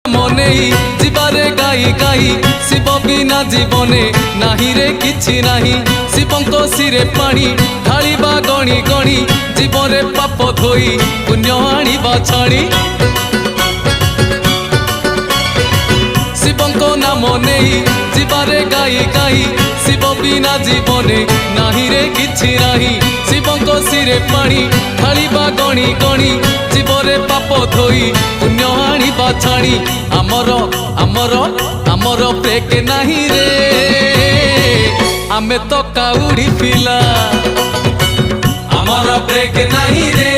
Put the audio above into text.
मने जीवारे गाई गाई शिव बिना जीवने नाही रे किछि नाही। शिवंको सिरे पानी ढालिबा गणी गणी जीवरे पाप धोई पुण्य आनिबा छाणी। शिवंको नाम नेई जीवारे गाई गाई शिव बिना जीवने नाही रे किछि नाही। शिवंको सिरे पानी ढालिबा गणी गणी जीवरे पाप धोई पुण्य आनिबा छाणी। आमर आमर आमर ब्रेक नाही रे आमे तो काउडी पिला। आमर ब्रेक नाही रे